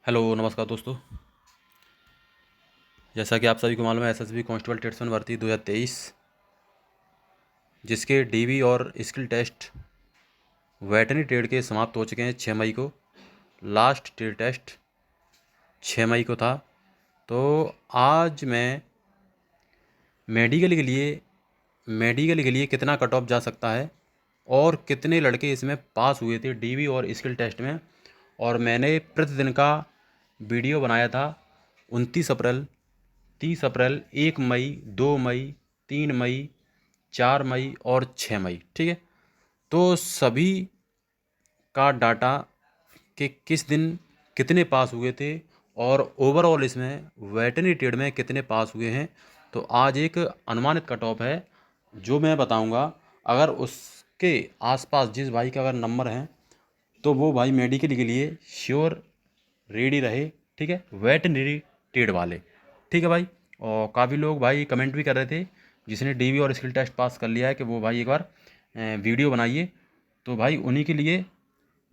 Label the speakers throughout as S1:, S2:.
S1: Hello नमस्कार दोस्तों। जैसा कि आप सभी को मालूम है, एसएसबी कांस्टेबल टेट्स वन भर्ती 2023 जिसके डीवी और स्किल टेस्ट वेटरनरी ट्रेड के समाप्त हो चुके हैं 6 मई को। लास्ट ट्रेड टेस्ट 6 मई को था। तो आज मैं मेडिकल के लिए कितना कट ऑफ जा सकता है और कितने लड़के इसमें पास हुए थे डीवी और स्किल टेस्ट में, और मैंने प्रतिदिन का वीडियो बनाया था 29 अप्रैल, 30 अप्रैल, 1 मई, 2 मई, 3 मई, 4 मई और 6 मई। ठीक है, तो सभी का डाटा कि किस दिन कितने पास हुए थे और ओवरऑल इसमें वेटरनरी ट्रेड में कितने पास हुए हैं। तो आज एक अनुमानित कट ऑफ है जो मैं बताऊंगा। अगर उसके आसपास जिस भाई का अगर नंबर है तो वो भाई मेडिकल के लिए श्योर रेडी रहे। ठीक है, वेटरनरी ट्रेड वाले। ठीक है भाई। और काफ़ी लोग भाई कमेंट भी कर रहे थे जिसने डीवी और स्किल टेस्ट पास कर लिया है कि वो भाई एक बार वीडियो बनाइए। तो भाई उन्हीं के लिए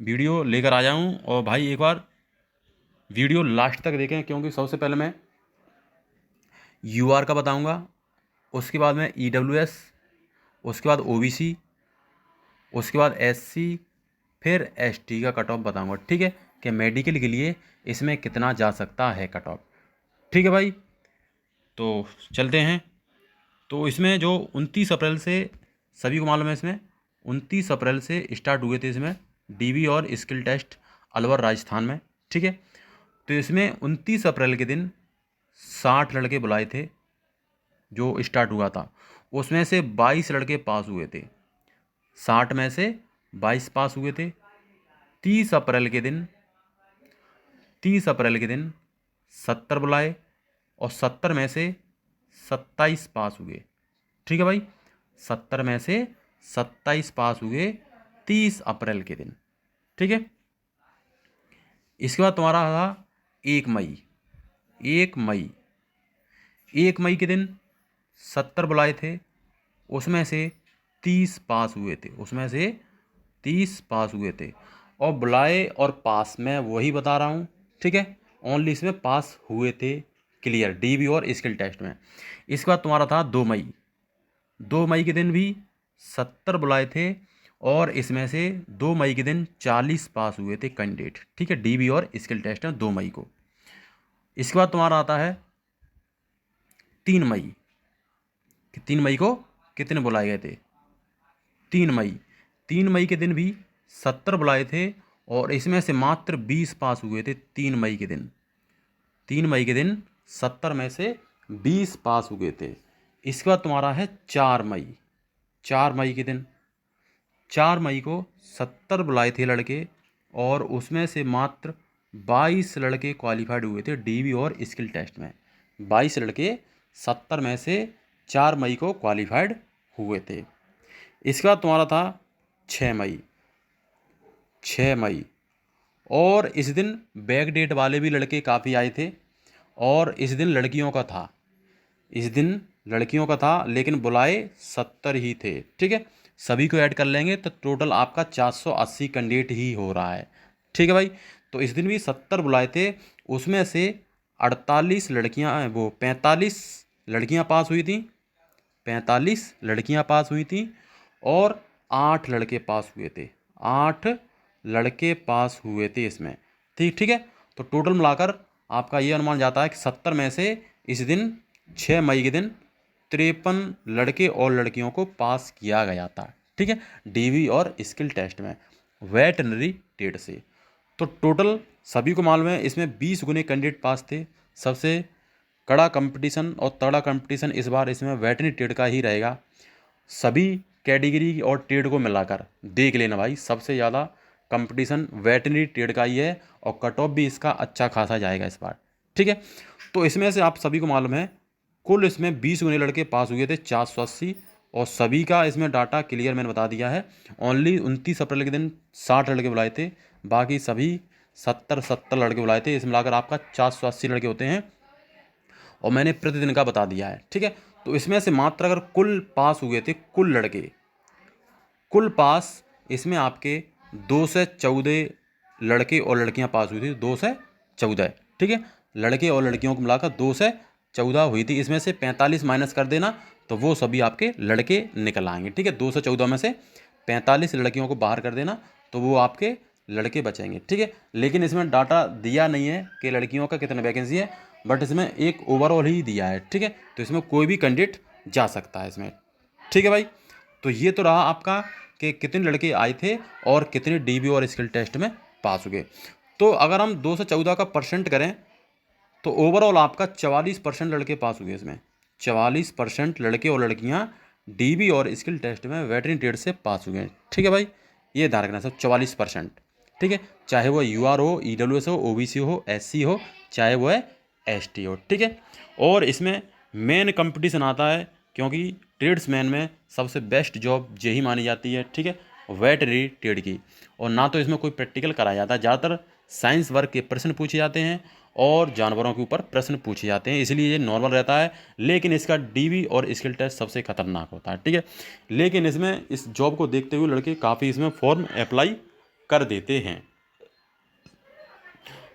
S1: वीडियो लेकर आया हूँ। और भाई एक बार वीडियो लास्ट तक देखें, क्योंकि सबसे पहले मैं यूआर का बताऊँगा, उसके बाद में ईडब्ल्यूएस, उसके बाद ओबीसी, उसके बाद एससी, फिर एसटी का कट ऑफ बताऊँगा। ठीक है, कि मेडिकल के लिए इसमें कितना जा सकता है कट ऑफ। ठीक है भाई, तो चलते हैं। तो इसमें जो 29 अप्रैल से, सभी को मालूम है, इसमें 29 अप्रैल से स्टार्ट हुए थे इसमें डीवी और स्किल टेस्ट अलवर राजस्थान में। ठीक है, तो इसमें 29 अप्रैल के दिन 60 लड़के बुलाए थे जो स्टार्ट हुआ था। उसमें से 22 लड़के पास हुए थे। 60 में से 22 पास हुए थे। 30 अप्रैल के दिन 70 बुलाए और 70 में से 27 पास हुए। ठीक है भाई, 70 में से 27 पास हुए 30 अप्रैल के दिन। ठीक है, इसके बाद तुम्हारा था 1 मई। 1 मई, 1 मई के दिन 70 बुलाए थे, उसमें से 30 पास हुए थे। उसमें से 30 पास हुए थे। और बुलाए और पास मैं वही बता रहा हूँ। ठीक है, ओनली इसमें पास हुए थे क्लियर डीवी और स्किल टेस्ट में। इसके बाद तुम्हारा था 2 मई। 2 मई के दिन भी 70 बुलाए थे और इसमें से 2 मई के दिन 40 पास हुए थे कैंडिडेट। ठीक है, डीवी और स्किल टेस्ट में 2 मई को। इसके बाद तुम्हारा आता है 3 मई कि 3 मई को कितने बुलाए गए थे। 3 मई, 3 मई के दिन भी 70 बुलाए थे और इसमें से मात्र 20 पास हुए थे 3 मई के दिन। 3 मई के दिन 70 में से 20 पास हुए थे। इसके बाद तुम्हारा है 4 मई। 4 मई के दिन, 4 मई को 70 बुलाए थे लड़के और उसमें से मात्र 22 लड़के क्वालिफाइड हुए थे डीवी और स्किल टेस्ट में। 22 लड़के 70 में से 4 मई को क्वालिफाइड हुए थे। इसके बाद तुम्हारा था 6 मई। 6 मई, और इस दिन बैक डेट वाले भी लड़के काफ़ी आए थे और इस दिन लड़कियों का था। इस दिन लड़कियों का था लेकिन बुलाए 70 ही थे। ठीक है, सभी को ऐड कर लेंगे तो टोटल आपका 480 कैंडिडेट ही हो रहा है। ठीक है भाई, तो इस दिन भी 70 बुलाए थे, उसमें से 48 लड़कियां, वो 45 लड़कियां पास हुई थी। 45 लड़कियां पास हुई थी और 8 लड़के पास हुए थे। 8 लड़के पास हुए थे इसमें। ठीक ठीक है, तो टोटल मिलाकर आपका ये अनुमान जाता है कि 70 में से इस दिन 6 मई के दिन 53 लड़के और लड़कियों को पास किया गया था। ठीक है, डीवी और स्किल टेस्ट में वेटनरी ट्रेड से। तो टोटल सभी को मालूम है इसमें 20 गुने कैंडिडेट पास थे। सबसे कड़ा कंपटीशन और तगड़ा कंपटीशन इस बार इसमें वेटरनरी ट्रेड का ही रहेगा। सभी कैटेगरी और ट्रेड को मिलाकर देख लेना भाई, सबसे ज़्यादा कंपटीशन वेटरनरी ट्रेड का ही है और कट ऑफ भी इसका अच्छा खासा जाएगा इस बार। ठीक है, तो इसमें से आप सभी को मालूम है कुल इसमें 20 गुने लड़के पास हुए थे 480, और सभी का इसमें डाटा क्लियर मैंने बता दिया है। ओनली 29 अप्रैल के दिन 60 लड़के बुलाए थे, बाकी सभी 70 लड़के बुलाए थे। इसमें मिलाकर आपका 480 लड़के होते हैं और मैंने प्रतिदिन का बता दिया है। ठीक है, तो इसमें से मात्र अगर कुल पास हुए थे, कुल लड़के, कुल पास इसमें आपके 214 लड़के और लड़कियां पास हुई थी। 14, ठीक है। लड़के और लड़कियों को मिलाकर 2 से 14 हुई थी। इसमें से 45 माइनस कर देना तो वो सभी आपके लड़के निकल आएंगे, ठीक है। 2 से 14 में से 45 लड़कियों को बाहर कर देना तो वो आपके लड़के बचेंगे, ठीक है। लेकिन इसमें डाटा दिया नहीं है कि लड़कियों का कितना वैकेंसी है, बट इसमें एक ओवरऑल ही दिया है, ठीक है। तो इसमें कोई भी कैंडिडेट जा सकता है इसमें, ठीक है भाई। तो ये तो रहा आपका कि कितने लड़के आए थे और कितने डीबी और स्किल टेस्ट में पास हुए। तो अगर हम 2 से 14 का परसेंट करें तो ओवरऑल आपका 44% लड़के पास हुए इसमें। 44% लड़के और लड़कियां डीबी और स्किल टेस्ट में वेटरनरी ट्रेड से पास हुए हैं, ठीक है भाई। ये ध्यान रखना सब 44%, ठीक है। चाहे वो यूआर हो, ईडब्ल्यूएस हो, ओबीसी हो, एससी हो, चाहे वो है एसटी हो, ठीक है। और इसमें मेन कंपटीशन आता है क्योंकि ट्रेड्समैन में सबसे बेस्ट जॉब यही मानी जाती है, ठीक है, वेटरनरी ट्रेड की। और ना तो इसमें कोई प्रैक्टिकल कराया जाता है, ज़्यादातर साइंस वर्क के प्रश्न पूछे जाते हैं और जानवरों के ऊपर प्रश्न पूछे जाते हैं, इसलिए ये नॉर्मल रहता है। लेकिन इसका डीबी और स्किल टेस्ट सबसे खतरनाक होता है, ठीक है। लेकिन इसमें इस जॉब को देखते हुए लड़के काफ़ी इसमें फॉर्म अप्लाई कर देते हैं।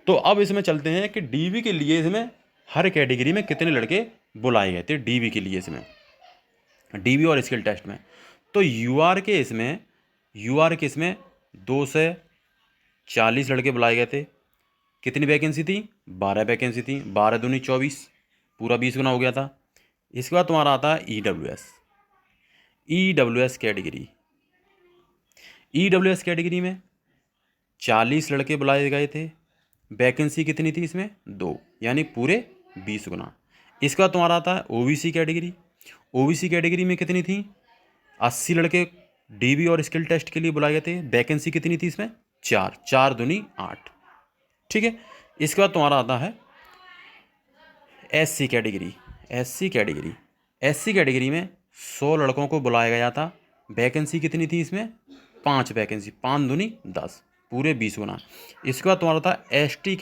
S1: तो अब इसमें चलते हैं कि डीबी के लिए इसमें हर कैटेगरी में कितने लड़के बुलाए गए थे डीबी के लिए, इसमें डीबी और स्किल टेस्ट में। तो यूआर के इसमें 2 से 40 लड़के बुलाए गए थे। कितनी वैकेंसी थी? 12 वैकेंसी थी। 12 दूनी 24, पूरा 20 गुना हो गया था। इसके बाद तुम्हारा आता है ईडब्ल्यूएस कैटेगरी में 40 लड़के बुलाए गए थे। वैकेंसी कितनी थी इसमें? 2, यानी पूरे 20 गुना। इसके बाद तुम्हारा आता है ओबीसी कैटेगरी में कितनी थी? 80 लड़के डीबी और स्किल टेस्ट के लिए बुलाए गए थे। वैकेंसी कितनी थी इसमें? 4, 4 दूनी 8, ठीक है। इसके बाद तुम्हारा आता है एससी कैटेगरी में 100 लड़कों को बुलाया गया था। वैकेंसी कितनी थी इसमें? 5 वैकेंसी, 5 दूनी 10, पूरे 20 गुना। इसके बाद तुम्हारा था एसटी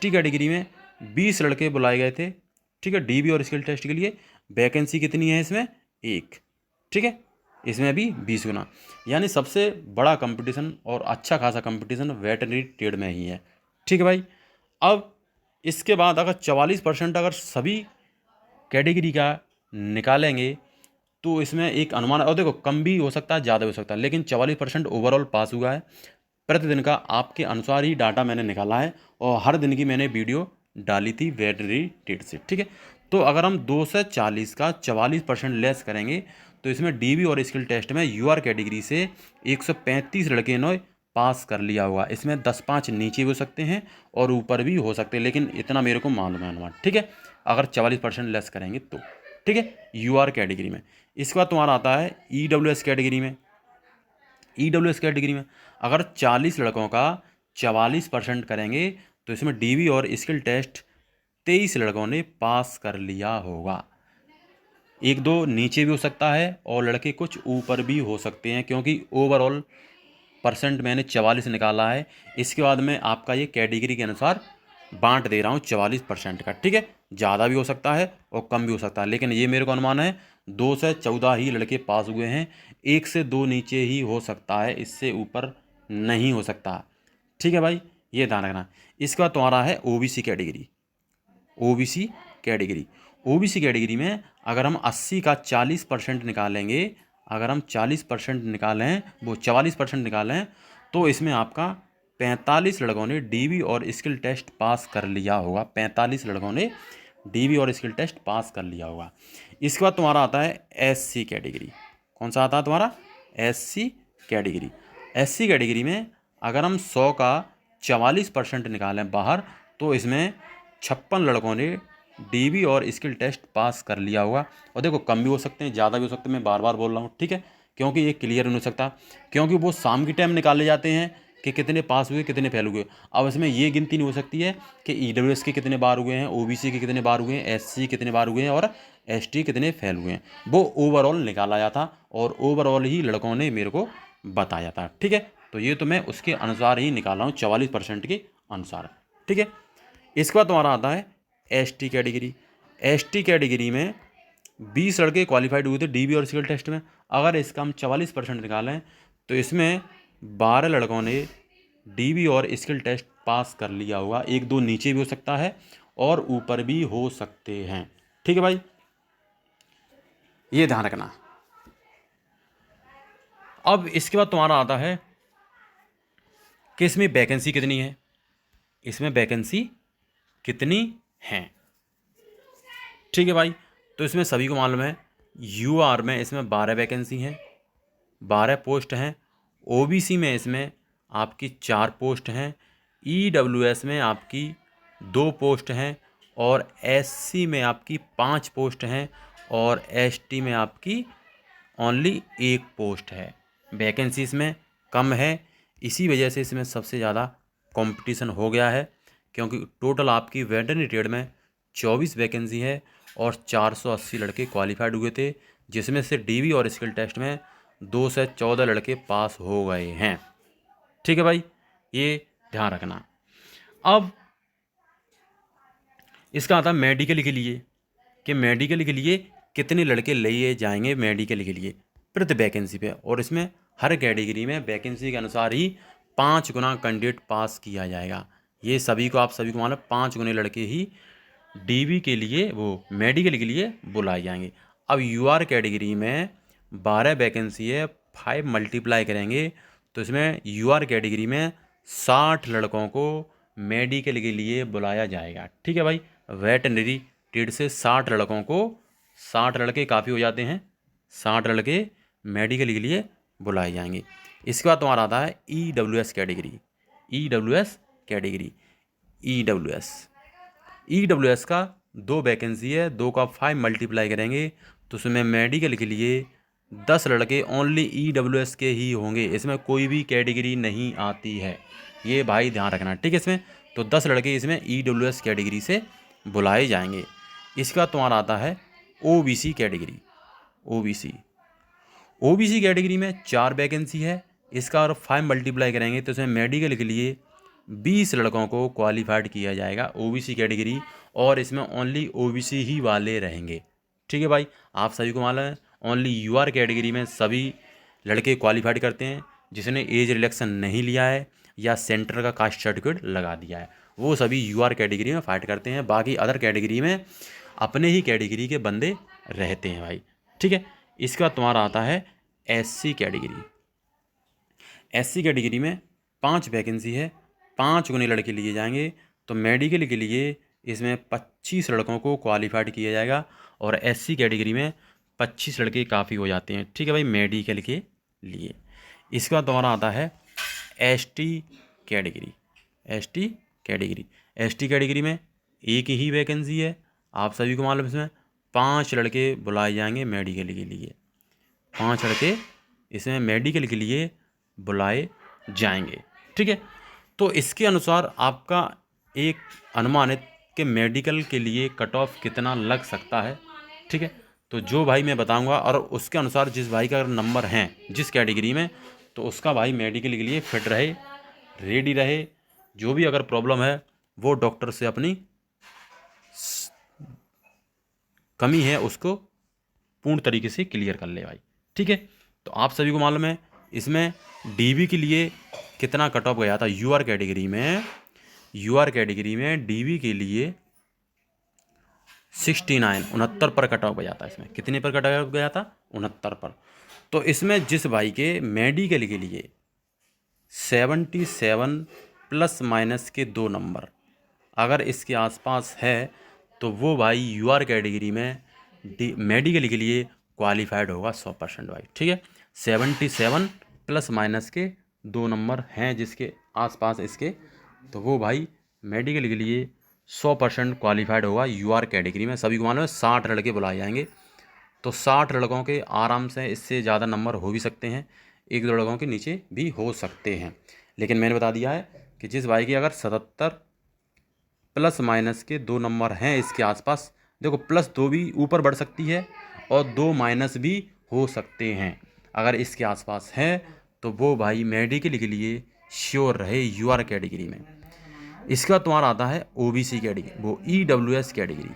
S1: कैटेगरी में 20 लड़के बुलाए गए थे, ठीक है, डीबी और स्किल टेस्ट के लिए। वैकेंसी कितनी है इसमें? 1, ठीक है। इसमें भी 20 गुना, यानी सबसे बड़ा कंपटीशन और अच्छा खासा कंपटीशन वेटरनरी ट्रेड में ही है, ठीक है भाई। अब इसके बाद अगर 44% अगर सभी कैटेगरी का निकालेंगे तो इसमें एक अनुमान, और देखो कम भी हो सकता है ज़्यादा भी हो सकता है, लेकिन 44% ओवरऑल पास हुआ है। प्रतिदिन का आपके अनुसार ही डाटा मैंने निकाला है और हर दिन की मैंने वीडियो डाली थी वेटरनरी ट्रेड से, ठीक है। तो अगर हम 2 से 40 का 44% लेस करेंगे तो इसमें डीबी और स्किल टेस्ट में यूआर कैटेगरी से 135 लड़के ने पास कर लिया होगा। इसमें 10-5 नीचे भी हो सकते हैं और ऊपर भी हो सकते हैं, लेकिन इतना मेरे को मालूम है अनुमान, ठीक है, अगर 44% लेस करेंगे तो, ठीक है, यूआर कैटेगरी में। इसके बाद तुम्हारा आता है ईडब्ल्यूएस कैटेगरी में अगर 40 लड़कों का 44% करेंगे तो इसमें डीबी और स्किल टेस्ट 23 लड़कों ने पास कर लिया होगा। 1-2 नीचे भी हो सकता है और लड़के कुछ ऊपर भी हो सकते हैं, क्योंकि ओवरऑल परसेंट मैंने 44 निकाला है। इसके बाद में आपका ये कैटेगरी के अनुसार बांट दे रहा हूँ 44% का, ठीक है। ज़्यादा भी हो सकता है और कम भी हो सकता है, लेकिन ये मेरे को अनुमान है 2 से 14 ही लड़के पास हुए हैं। 1 से 2 नीचे ही हो सकता है, इससे ऊपर नहीं हो सकता, ठीक है भाई, ये ध्यान रखना। इसके बाद तुम्हारा है ओबीसी कैटेगरी में अगर हम 80 का 40% निकालेंगे, अगर हम 40% निकालें, वो 44% निकालें, तो इसमें आपका 45 लड़कों ने डीबी और स्किल टेस्ट पास कर लिया होगा। 45 लड़कों ने डीबी और स्किल टेस्ट पास कर लिया होगा। इसके बाद तुम्हारा आता है एससी कैटेगरी। कौन सा आता है तुम्हारा? एससी कैटेगरी में अगर हम 100 का 44% निकालें बाहर तो इसमें 56 लड़कों ने डीबी और स्किल टेस्ट पास कर लिया होगा। और देखो कम भी हो सकते हैं, ज़्यादा भी हो सकते हैं, मैं बार बार बोल रहा हूँ, ठीक है, क्योंकि ये क्लियर नहीं हो सकता, क्योंकि वो शाम की टाइम निकाले जाते हैं कि कितने पास हुए कितने फेल हुए। अब इसमें ये गिनती नहीं हो सकती है कि ईडब्ल्यूएस के कितने बार हुए हैं, ओबीसी के कितने बार हुए हैं, एससी कितने बार हुए हैं और एसटी कितने फेल हुए हैं। वो ओवरऑल निकाला जाता और ओवरऑल ही लड़कों ने मेरे को बताया था, ठीक है। तो ये तो मैं उसके अनुसार ही निकाल रहा हूँ 44% के अनुसार, ठीक है। इसके बाद तुम्हारा आता है एसटी कैटेगरी में 20 लड़के क्वालिफाइड हुए थे डीबी और स्किल टेस्ट में। अगर इसका हम 44% निकालें तो इसमें 12 लड़कों ने डीबी और स्किल टेस्ट पास कर लिया होगा। 1-2 नीचे भी हो सकता है और ऊपर भी हो सकते हैं। ठीक है भाई, ये ध्यान रखना। अब इसके बाद तुम्हारा आता है कि इसमें वैकेंसी कितनी है। इसमें वैकेंसी कितनी है, ठीक है भाई। तो इसमें सभी को मालूम है, यूआर में इसमें 12 वैकेंसी हैं, 12 पोस्ट हैं। ओबीसी में इसमें आपकी 4 पोस्ट हैं, ईडब्ल्यूएस में आपकी 2 पोस्ट हैं, और एससी में आपकी 5 पोस्ट हैं, और एसटी में आपकी ओनली 1 पोस्ट है। वैकेंसी इसमें कम है, इसी वजह से इसमें सबसे ज़्यादा कंपटीशन हो गया है, क्योंकि टोटल आपकी वेटरनरी ट्रेड में 24 वैकेंसी है और 480 लड़के क्वालिफाइड हुए थे, जिसमें से डीवी और स्किल टेस्ट में 2 से 14 लड़के पास हो गए हैं। ठीक है भाई, ये ध्यान रखना। अब इसका आता है मेडिकल के लिए, कि मेडिकल के लिए कितने लड़के लिए जाएंगे मेडिकल के लिए प्रति वैकेंसी पे, और इसमें हर कैटेगरी में वैकेंसी के अनुसार ही 5 गुना कैंडिडेट पास किया जाएगा। ये सभी को, आप सभी को मालूम, 5 गुने लड़के ही डीबी के लिए, वो मेडिकल के लिए बुलाए जाएंगे। अब यूआर कैटेगरी में 12 वैकेंसी है, 5 मल्टीप्लाई करेंगे तो इसमें यूआर कैटेगरी में 60 लड़कों को मेडिकल के लिए बुलाया जाएगा। ठीक है भाई, वेटनरी ट्रेड से 60 लड़कों को, 60 लड़के काफ़ी हो जाते हैं, 60 लड़के मेडिकल के लिए बुलाए जाएंगे। इसके बाद तुम्हारा आता है EWS category. EWS category, EWS का 2 वैकेंसी है, 2 का 5 मल्टीप्लाई करेंगे तो उसमें मेडिकल के लिए 10 लड़के ओनली ईडब्ल्यूएस के ही होंगे, इसमें कोई भी कैटेगरी नहीं आती है। ये भाई ध्यान रखना, ठीक है। इसमें तो 10 लड़के इसमें ईडब्ल्यूएस कैटेगरी से बुलाए जाएंगे। इसका तुम्हारा आता है ओबीसी कैटेगरी। ओबीसी कैटेगरी में 4 वैकेंसी है, इसका और 5 मल्टीप्लाई करेंगे तो इसमें मेडिकल के लिए 20 लड़कों को क्वालिफाइड किया जाएगा ओबीसी कैटेगरी, और इसमें ओनली ओबीसी ही वाले रहेंगे। ठीक है भाई, आप सभी को मालूम है ओनली यूआर कैटेगरी में सभी लड़के क्वालिफाइड करते हैं, जिसने एज रिलैक्सन नहीं लिया है या सेंटर का कास्ट सर्टिफिकेट लगा दिया है, वो सभी यूआर कैटेगरी में फाइट करते हैं। बाकी अदर कैटेगरी में अपने ही कैटेगरी के बंदे रहते हैं भाई। ठीक है, इसके बाद तुम्हारा आता है एससी कैटेगरी। एससी कैटेगरी में 5 वैकेंसी है, 5 गुने लड़के लिए जाएंगे, तो मेडिकल के लिए इसमें 25 लड़कों को क्वालिफाइड किया जाएगा, और एससी कैटेगरी में 25 लड़के काफ़ी हो जाते हैं। ठीक है भाई, मेडिकल के लिए। इसके बाद तुम्हारा आता है एसटी कैटेगरी। एसटी कैटेगरी में 1 ही वैकेंसी है, आप सभी को मालूम, इसमें 5 लड़के बुलाए जाएंगे मेडिकल के लिए, 5 लड़के इसमें मेडिकल के लिए बुलाए जाएंगे। ठीक है, तो इसके अनुसार आपका एक अनुमानित कि मेडिकल के लिए कट ऑफ कितना लग सकता है। ठीक है, तो जो भाई मैं बताऊंगा और उसके अनुसार जिस भाई का अगर नंबर हैं जिस कैटेगरी में, तो उसका भाई मेडिकल के लिए फिट रहे, रेडी रहे, जो भी अगर प्रॉब्लम है वो डॉक्टर से अपनी कमी है उसको पूर्ण तरीके से क्लियर कर ले भाई। ठीक है, तो आप सभी को मालूम है इसमें डीबी के लिए कितना कट ऑफ गया था। यूआर कैटेगरी में डीबी के लिए 69 पर कट ऑफ गया था। इसमें कितने पर कट ऑफ गया था? 69 पर। तो इसमें जिस भाई के मेडिकल के लिए 77 प्लस माइनस के 2 नंबर अगर इसके आसपास है तो वो भाई यूआर कैटेगरी में मेडिकल के लिए क्वालिफाइड होगा 100% भाई। ठीक है, 77 प्लस माइनस के 2 नंबर हैं जिसके आसपास इसके, तो वो भाई मेडिकल के लिए 100% क्वालिफाइड होगा यूआर कैटेगरी में। सभी को मालूम है 60 लड़के बुलाए जाएंगे, तो 60 लड़कों के आराम से इससे ज़्यादा नंबर हो भी सकते हैं, 1-2 लड़कों के नीचे भी हो सकते हैं। लेकिन मैंने बता दिया है कि जिस भाई की अगर 77 प्लस माइनस के 2 नंबर हैं इसके आसपास, देखो +2 भी ऊपर बढ़ सकती है और 2 माइनस भी हो सकते हैं, अगर इसके आसपास है तो वो भाई मेडिकल के लिए श्योर रहे यूआर कैटेगरी में। इसके बाद तुम्हारा आता है ओबीसी कैटेगरी, वो ईडब्ल्यूएस कैटेगरी।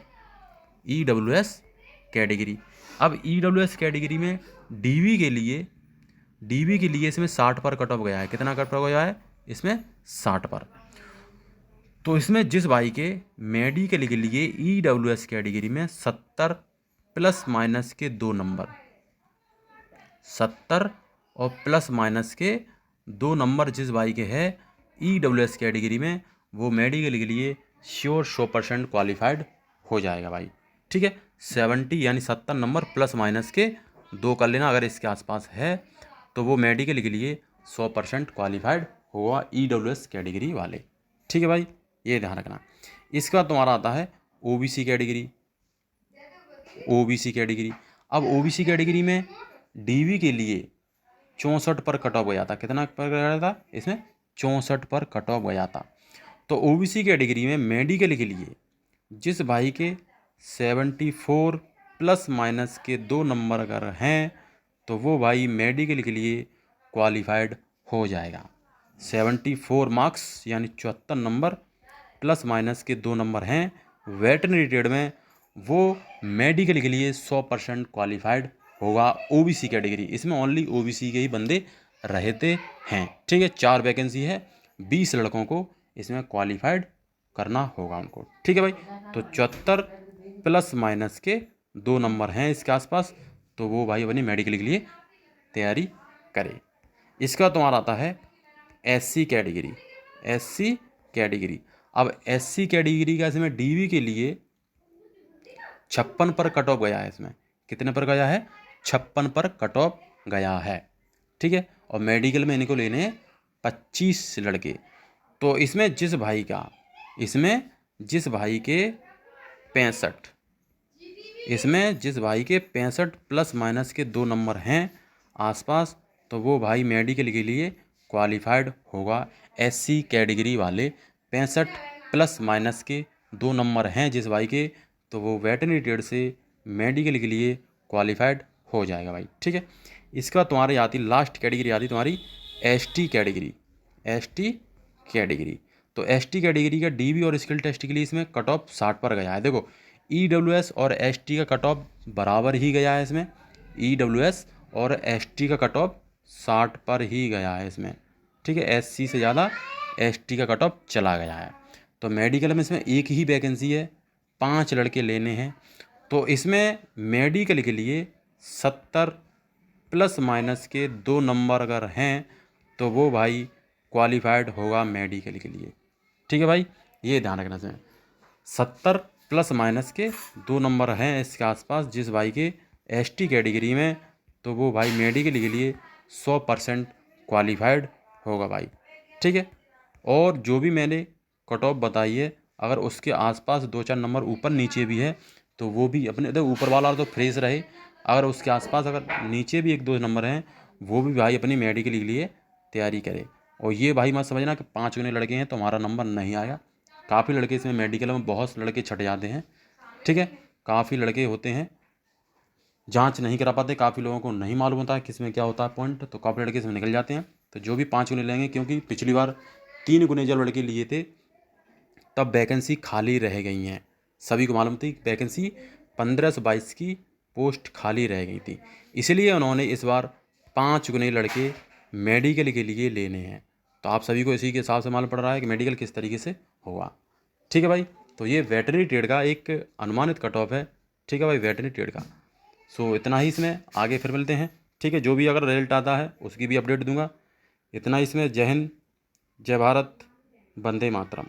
S1: अब ईडब्ल्यूएस कैटेगरी में डीवी के लिए इसमें 60 पर कट ऑफ गया है। कितना कट ऑफ गया है इसमें 60 पर। तो इसमें जिस भाई के मेडिकल के लिए EWS कैटेगरी में 70 प्लस माइनस के 2 नंबर, 70 और प्लस माइनस के 2 नंबर जिस भाई के है EWS कैटेगरी में, वो मेडिकल के लिए श्योर 100% क्वालिफाइड हो जाएगा भाई। ठीक है, 70 यानी 70 नंबर प्लस माइनस के 2 कर लेना, अगर इसके आसपास है तो वो मेडिकल के लिए 100% क्वालिफाइड होगा EWS कैटेगरी वाले। ठीक है भाई, ये ध्यान रखना। इसके बाद तुम्हारा आता है OBC कैटेगरी। OBC कैटेगरी, अब OBC कैटेगरी में DV के लिए 64 पर कट ऑफ गया था। कितना पर गया था इसमें? 64 पर कट ऑफ गया था। तो OBC कैटेगरी में मेडिकल के लिए जिस भाई के 74 प्लस माइनस के 2 नंबर अगर हैं तो वो भाई मेडिकल के लिए क्वालिफाइड हो जाएगा। 74 मार्क्स यानी 74 नंबर प्लस माइनस के 2 नंबर हैं वेटरनरी ट्रेड में, वो मेडिकल के लिए 100% क्वालिफाइड होगा OBC कैटेगरी। इसमें ओनली OBC के ही बंदे रहते हैं। ठीक है, 4 वैकेंसी है, 20 लड़कों को इसमें क्वालिफाइड करना होगा उनको। ठीक है भाई, तो 74 प्लस माइनस के 2 नंबर हैं इसके आसपास, तो वो भाई अपनी मेडिकल के लिए तैयारी करे। इसका तुम्हारा आता है SC कैटेगरी। SC कैटेगरी, अब SC कैटेगरी का इसमें DV के लिए 56 पर कट ऑफ गया है। इसमें कितने पर गया है? 56 पर कट ऑफ गया है। ठीक है, और मेडिकल में इनको लेने 25 लड़के। तो इसमें जिस भाई के 65, इसमें जिस भाई के 65 प्लस माइनस के 2 नंबर हैं आसपास, तो वो भाई मेडिकल के लिए क्वालिफाइड होगा। SC कैटेगरी वाले 65 प्लस माइनस के 2 नंबर हैं जिस भाई के, तो वो वेटरनरी ट्रेड से मेडिकल के लिए क्वालिफाइड हो जाएगा भाई। ठीक है, इसका तुम्हारी आती लास्ट कैटेगरी आती तुम्हारी ST कैटेगरी। ST कैटेगरी, तो ST कैटेगरी का DV और स्किल टेस्ट के लिए इसमें कट ऑफ 60 पर गया है। देखो EWS और ST का कट ऑफ बराबर ही गया है इसमें, EWS और ST का कट ऑफ 60 पर ही गया है इसमें। ठीक है, SC से ज़्यादा ST का कट ऑफ चला गया है। तो मेडिकल में इसमें एक ही वैकेंसी है, 5 लड़के लेने हैं। तो इसमें मेडिकल के लिए 70 प्लस माइनस के 2 नंबर अगर हैं तो वो भाई क्वालिफाइड होगा मेडिकल के लिए। ठीक है भाई, ये ध्यान रखना चाहिए। 70 प्लस माइनस के 2 नंबर हैं इसके आसपास जिस भाई के ST कैटेगरी में, तो वो भाई मेडिकल के लिए 100% क्वालिफाइड होगा भाई। ठीक है, और जो भी मैंने कट ऑफ बताई है, अगर उसके आसपास 2-4 नंबर ऊपर नीचे भी है तो वो भी अपने, तो ऊपर वाला तो फ्रेश रहे, अगर उसके आसपास अगर नीचे भी 1-2 नंबर हैं वो भी भाई अपनी मेडिकल के लिए तैयारी करे। और ये भाई मत समझना कि 5 गुने लड़के हैं तो हमारा नंबर नहीं आएगा। काफ़ी लड़के इसमें मेडिकल में बहुत लड़के छट जाते हैं। ठीक है, काफ़ी लड़के होते हैं जांच नहीं करा पाते, काफ़ी लोगों को नहीं मालूम होता है किस में क्या होता है पॉइंट, तो काफ़ी लड़के इसमें निकल जाते हैं। तो जो भी 5 गुने लेंगे, क्योंकि पिछली बार 3 गुने जब लड़के लिए थे तब वैकेंसी खाली रह गई हैं। सभी को मालूम थी वैकेंसी 15 से 22 की पोस्ट खाली रह गई थी, इसलिए उन्होंने इस बार 5 गुने लड़के मेडिकल के लिए लेने हैं। तो आप सभी को इसी के हिसाब से मालूम पड़ रहा है कि मेडिकल किस तरीके से होगा। ठीक है भाई, तो ये वेटरनरी ट्रेड का एक अनुमानित कट ऑफ है। ठीक है भाई, वेटरनरी ट्रेड का। सो इतना ही इसमें, आगे फिर मिलते हैं। ठीक है, जो भी अगर रिजल्ट आता है उसकी भी अपडेट दूंगा। इतना इसमें। जय हिंद, जय भारत, वंदे मातरम।